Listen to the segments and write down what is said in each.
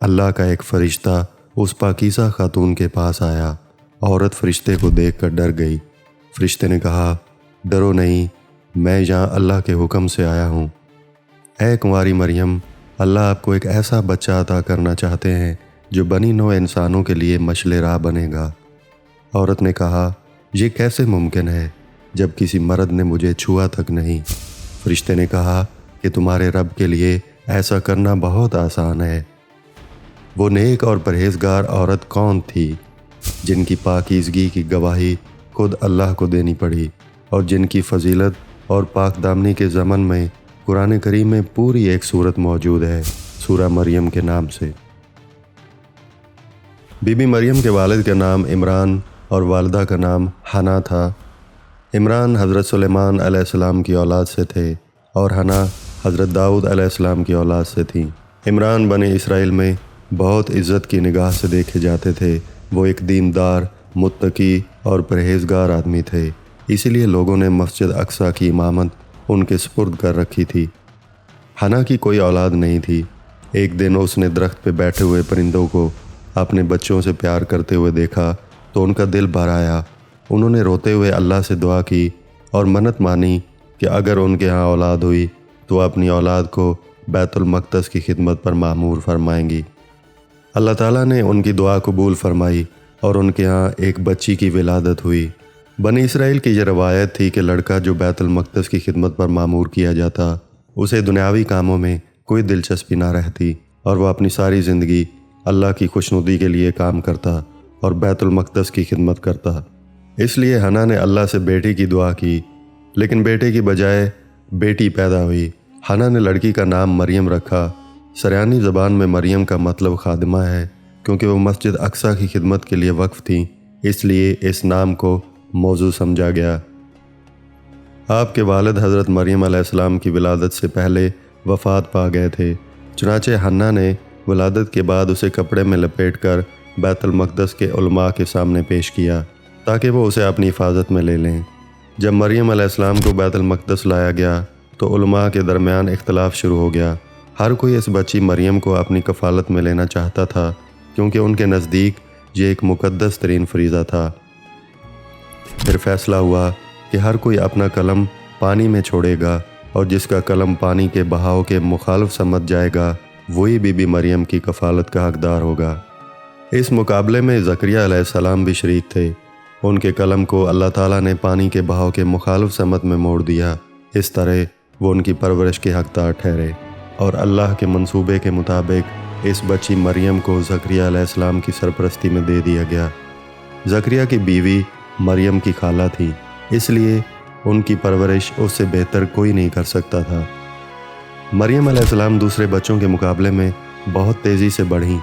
اللہ کا ایک فرشتہ اس پاکیزہ خاتون کے پاس آیا۔ عورت فرشتے کو دیکھ کر ڈر گئی۔ فرشتے نے کہا، ڈرو نہیں، میں یہاں اللہ کے حکم سے آیا ہوں۔ اے کنواری مریم، اللہ آپ کو ایک ایسا بچہ عطا کرنا چاہتے ہیں جو بنی نوع انسانوں کے لیے مشعل راہ بنے گا۔ عورت نے کہا، یہ کیسے ممکن ہے جب کسی مرد نے مجھے چھوا تک نہیں؟ فرشتے نے کہا کہ تمہارے رب کے لیے ایسا کرنا بہت آسان ہے۔ وہ نیک اور پرہیزگار عورت کون تھی جن کی پاکیزگی کی گواہی خود اللہ کو دینی پڑی اور جن کی فضیلت اور پاک دامنی کے ضمن میں قرآن کریم میں پوری ایک سورت موجود ہے، سورہ مریم کے نام سے۔ بی بی مریم کے والد کا نام عمران اور والدہ کا نام حنا تھا۔ عمران حضرت سلیمان علیہ السلام کی اولاد سے تھے اور حنا حضرت داؤد علیہ السلام کی اولاد سے تھیں۔ عمران بنی اسرائیل میں بہت عزت کی نگاہ سے دیکھے جاتے تھے۔ وہ ایک دیندار، متقی اور پرہیزگار آدمی تھے، اسی لیے لوگوں نے مسجد اقصیٰ کی امامت ان کے سپرد کر رکھی تھی۔ حنا کی کوئی اولاد نہیں تھی۔ ایک دن اس نے درخت پہ بیٹھے ہوئے پرندوں کو اپنے بچوں سے پیار کرتے ہوئے دیکھا تو ان کا دل بھر آیا۔ انہوں نے روتے ہوئے اللہ سے دعا کی اور منت مانی کہ اگر ان کے ہاں اولاد ہوئی تو اپنی اولاد کو بیت المقدس کی خدمت پر مامور فرمائیں گی۔ اللہ تعالیٰ نے ان کی دعا قبول فرمائی اور ان کے ہاں ایک بچی کی ولادت ہوئی۔ بنی اسرائیل کی یہ روایت تھی کہ لڑکا جو بیت المقدس کی خدمت پر مامور کیا جاتا اسے دنیاوی کاموں میں کوئی دلچسپی نہ رہتی اور وہ اپنی ساری زندگی اللہ کی خوشنودی کے لیے کام کرتا اور بیت المقدس کی خدمت کرتا۔ اس لیے حنا نے اللہ سے بیٹی کی دعا کی، لیکن بیٹے کی بجائے بیٹی پیدا ہوئی۔ حنا نے لڑکی کا نام مریم رکھا۔ سریانی زبان میں مریم کا مطلب خادمہ ہے، کیونکہ وہ مسجد اقصیٰ کی خدمت کے لیے وقف تھیں، اس لیے اس نام کو موضوع سمجھا گیا۔ آپ کے والد حضرت مریم علیہ السلام کی ولادت سے پہلے وفات پا گئے تھے، چنانچہ حنا نے ولادت کے بعد اسے کپڑے میں لپیٹ کر بیت المقدس کے علماء کے سامنے پیش کیا تاکہ وہ اسے اپنی حفاظت میں لے لیں۔ جب مریم علیہ السلام کو بیت المقدس لایا گیا تو علماء کے درمیان اختلاف شروع ہو گیا۔ ہر کوئی اس بچی مریم کو اپنی کفالت میں لینا چاہتا تھا، کیونکہ ان کے نزدیک یہ ایک مقدس ترین فریضہ تھا۔ پھر فیصلہ ہوا کہ ہر کوئی اپنا قلم پانی میں چھوڑے گا اور جس کا قلم پانی کے بہاؤ کے مخالف سمت جائے گا وہی بی بی مریم کی کفالت کا حقدار ہوگا۔ اس مقابلے میں زکریا علیہ السلام بھی شریک تھے۔ ان کے قلم کو اللہ تعالیٰ نے پانی کے بہاؤ کے مخالف سمت میں موڑ دیا۔ اس طرح وہ ان کی پرورش کے حقدار ٹھہرے اور اللہ کے منصوبے کے مطابق اس بچی مریم کو زکریا علیہ السلام کی سرپرستی میں دے دیا گیا۔ زکریا کی بیوی مریم کی خالہ تھی، اس لیے ان کی پرورش اس سے بہتر کوئی نہیں کر سکتا تھا۔ مریم علیہ السلام دوسرے بچوں کے مقابلے میں بہت تیزی سے بڑھیں۔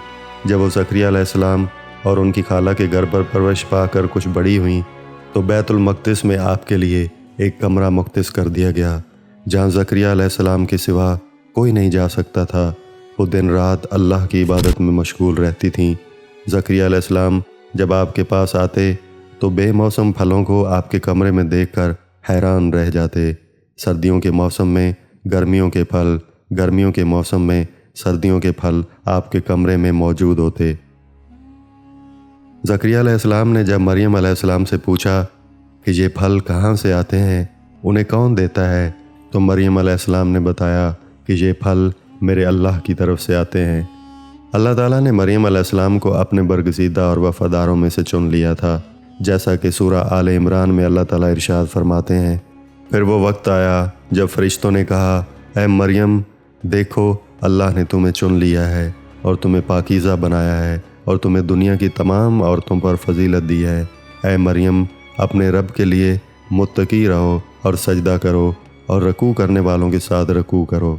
جب وہ زکریا علیہ السلام اور ان کی خالہ کے گھر پر پرورش پا کر کچھ بڑی ہوئیں تو بیت المقدس میں آپ کے لیے ایک کمرہ مختص کر دیا گیا جہاں زکریا علیہ السلام کے سوا کوئی نہیں جا سکتا تھا۔ وہ دن رات اللہ کی عبادت میں مشغول رہتی تھیں۔ زکریا علیہ السلام جب آپ کے پاس آتے تو بے موسم پھلوں کو آپ کے کمرے میں دیکھ کر حیران رہ جاتے۔ سردیوں کے موسم میں گرمیوں کے پھل، گرمیوں کے موسم میں سردیوں کے پھل آپ کے کمرے میں موجود ہوتے۔ زکریا علیہ السلام نے جب مریم علیہ السلام سے پوچھا کہ یہ پھل کہاں سے آتے ہیں، انہیں کون دیتا ہے، تو مریم علیہ السلام نے بتایا کہ یہ پھل میرے اللہ کی طرف سے آتے ہیں۔ اللہ تعالیٰ نے مریم علیہ السلام کو اپنے برگزیدہ اور وفاداروں میں سے چن لیا تھا، جیسا کہ سورہ آل عمران میں اللہ تعالیٰ ارشاد فرماتے ہیں، پھر وہ وقت آیا جب فرشتوں نے کہا، اے مریم، دیکھو اللہ نے تمہیں چن لیا ہے اور تمہیں پاکیزہ بنایا ہے اور تمہیں دنیا کی تمام عورتوں پر فضیلت دی ہے۔ اے مریم، اپنے رب کے لیے متقی رہو اور سجدہ کرو اور رکوع کرنے والوں کے ساتھ رکوع کرو۔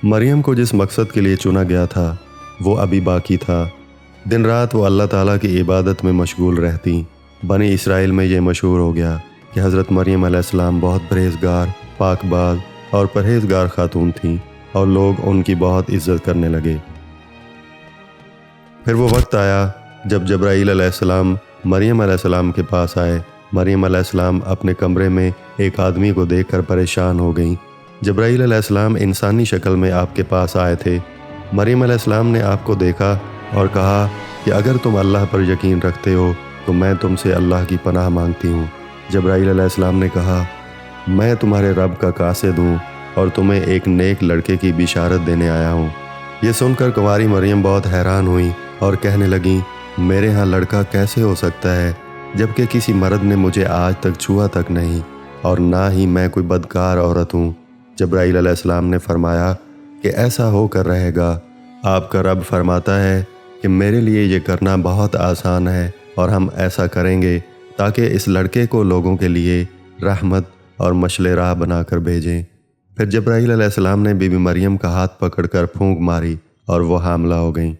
مریم کو جس مقصد کے لیے چنا گیا تھا وہ ابھی باقی تھا۔ دن رات وہ اللہ تعالیٰ کی عبادت میں مشغول رہتیں۔ بنی اسرائیل میں یہ مشہور ہو گیا کہ حضرت مریم علیہ السلام بہت پرہیزگار، پاک باز اور پرہیزگار خاتون تھیں اور لوگ ان کی بہت عزت کرنے لگے۔ پھر وہ وقت آیا جب جبرائیل علیہ السلام مریم علیہ السلام کے پاس آئے۔ مریم علیہ السلام اپنے کمرے میں ایک آدمی کو دیکھ کر پریشان ہو گئیں۔ جبرائیل علیہ السلام انسانی شکل میں آپ کے پاس آئے تھے۔ مریم علیہ السلام نے آپ کو دیکھا اور کہا کہ اگر تم اللہ پر یقین رکھتے ہو تو میں تم سے اللہ کی پناہ مانگتی ہوں۔ جبرائیل علیہ السلام نے کہا، میں تمہارے رب کا قاصد ہوں اور تمہیں ایک نیک لڑکے کی بشارت دینے آیا ہوں۔ یہ سن کر کنواری مریم بہت حیران ہوئیں اور کہنے لگیں، میرے ہاں لڑکا کیسے ہو سکتا ہے جبکہ کسی مرد نے مجھے آج تک چھوا تک نہیں، اور نہ ہی میں کوئی بدکار عورت ہوں۔ جبرائیل علیہ السلام نے فرمایا کہ ایسا ہو کر رہے گا۔ آپ کا رب فرماتا ہے کہ میرے لیے یہ کرنا بہت آسان ہے، اور ہم ایسا کریں گے تاکہ اس لڑکے کو لوگوں کے لیے رحمت اور مشعل راہ بنا کر بھیجیں۔ پھر جبرائیل علیہ السلام نے بی بی مریم کا ہاتھ پکڑ کر پھونک ماری اور وہ حاملہ ہو گئیں۔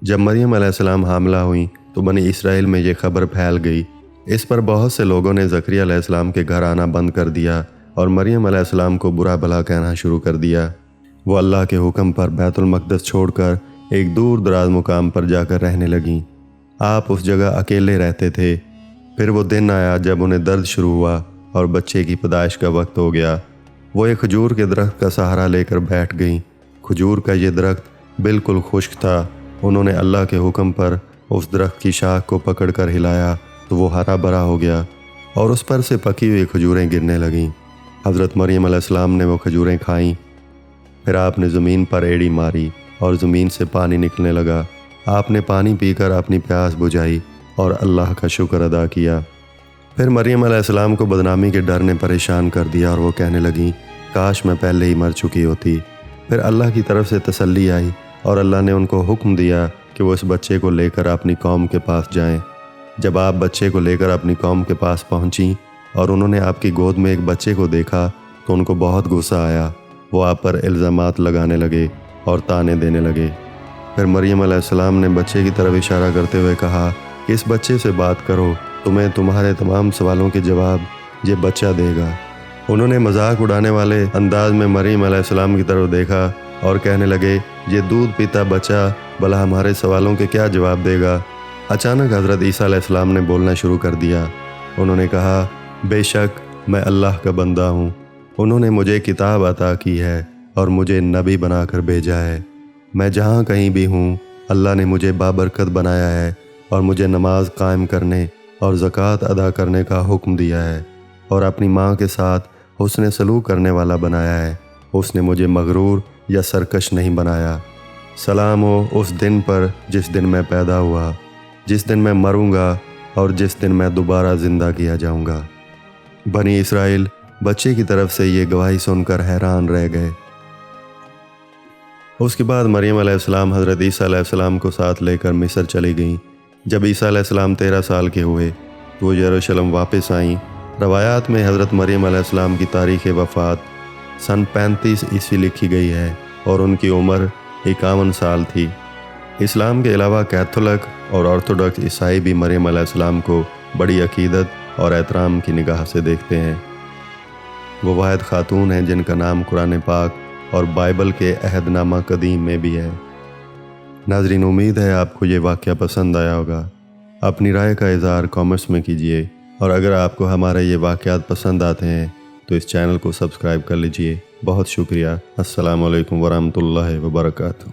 جب مریم علیہ السلام حاملہ ہوئیں تو بنی اسرائیل میں یہ خبر پھیل گئی۔ اس پر بہت سے لوگوں نے زکریا علیہ السلام کے گھر آنا بند کر دیا اور مریم علیہ السلام کو برا بھلا کہنا شروع کر دیا۔ وہ اللہ کے حکم پر بیت المقدس چھوڑ کر ایک دور دراز مقام پر جا کر رہنے لگیں۔ آپ اس جگہ اکیلے رہتے تھے۔ پھر وہ دن آیا جب انہیں درد شروع ہوا اور بچے کی پیدائش کا وقت ہو گیا۔ وہ ایک کھجور کے درخت کا سہارا لے کر بیٹھ گئیں۔ کھجور کا یہ درخت بالکل خشک تھا۔ انہوں نے اللہ کے حکم پر اس درخت کی شاخ کو پکڑ کر ہلایا تو وہ ہرا بھرا ہو گیا اور اس پر سے پکی ہوئی کھجوریں گرنے لگیں۔ حضرت مریم علیہ السلام نے وہ کھجوریں کھائیں۔ پھر آپ نے زمین پر ایڑی ماری اور زمین سے پانی نکلنے لگا۔ آپ نے پانی پی کر اپنی پیاس بجھائی اور اللہ کا شکر ادا کیا۔ پھر مریم علیہ السلام کو بدنامی کے ڈر نے پریشان کر دیا اور وہ کہنے لگیں، کاش میں پہلے ہی مر چکی ہوتی۔ پھر اللہ کی طرف سے تسلی آئی اور اللہ نے ان کو حکم دیا کہ وہ اس بچے کو لے کر اپنی قوم کے پاس جائیں۔ جب آپ بچے کو لے کر اپنی قوم کے پاس پہنچیں اور انہوں نے آپ کی گود میں ایک بچے کو دیکھا تو ان کو بہت غصہ آیا۔ وہ آپ پر الزامات لگانے لگے اور طعنے دینے لگے۔ پھر مریم علیہ السلام نے بچے کی طرف اشارہ کرتے ہوئے کہا کہ اس بچے سے بات کرو، تمہیں تمہارے تمام سوالوں کے جواب یہ بچہ دے گا۔ انہوں نے مذاق اڑانے والے انداز میں مریم علیہ السلام کی طرف دیکھا اور کہنے لگے، یہ دودھ پیتا بچہ بھلا ہمارے سوالوں کے کیا جواب دے گا؟ اچانک حضرت عیسیٰ علیہ السلام نے بولنا شروع کر دیا۔ انہوں نے کہا، بے شک میں اللہ کا بندہ ہوں۔ انہوں نے مجھے کتاب عطا کی ہے اور مجھے نبی بنا کر بھیجا ہے۔ میں جہاں کہیں بھی ہوں اللہ نے مجھے بابرکت بنایا ہے اور مجھے نماز قائم کرنے اور زکوٰۃ ادا کرنے کا حکم دیا ہے اور اپنی ماں کے ساتھ حسن سلوک کرنے والا بنایا ہے۔ اس نے مجھے مغرور یا سرکش نہیں بنایا۔ سلام ہو اس دن پر جس دن میں پیدا ہوا، جس دن میں مروں گا اور جس دن میں دوبارہ زندہ کیا جاؤں گا۔ بنی اسرائیل بچے کی طرف سے یہ گواہی سن کر حیران رہ گئے۔ اس کے بعد مریم علیہ السلام حضرت عیسیٰ علیہ السلام کو ساتھ لے کر مصر چلی گئیں۔ جب عیسیٰ علیہ السلام 13 سال کے ہوئے تو وہ یروشلم واپس آئیں۔ روایات میں حضرت مریم علیہ السلام کی تاریخ وفات سن 35 عیسوی لکھی گئی ہے اور ان کی عمر 51 سال تھی۔ اسلام کے علاوہ کیتھولک اور آرتھوڈاکس عیسائی بھی مریم علیہ السلام کو بڑی عقیدت اور احترام کی نگاہ سے دیکھتے ہیں۔ وہ واحد خاتون ہیں جن کا نام قرآن پاک اور بائبل کے عہد نامہ قدیم میں بھی ہے۔ ناظرین، امید ہے آپ کو یہ واقعہ پسند آیا ہوگا۔ اپنی رائے کا اظہار کامنٹس میں کیجیے، اور اگر آپ کو ہمارے یہ واقعات پسند آتے ہیں تو اس چینل کو سبسکرائب کر لیجیے۔ بہت شکریہ۔ السلام علیکم ورحمۃ اللہ وبرکاتہ۔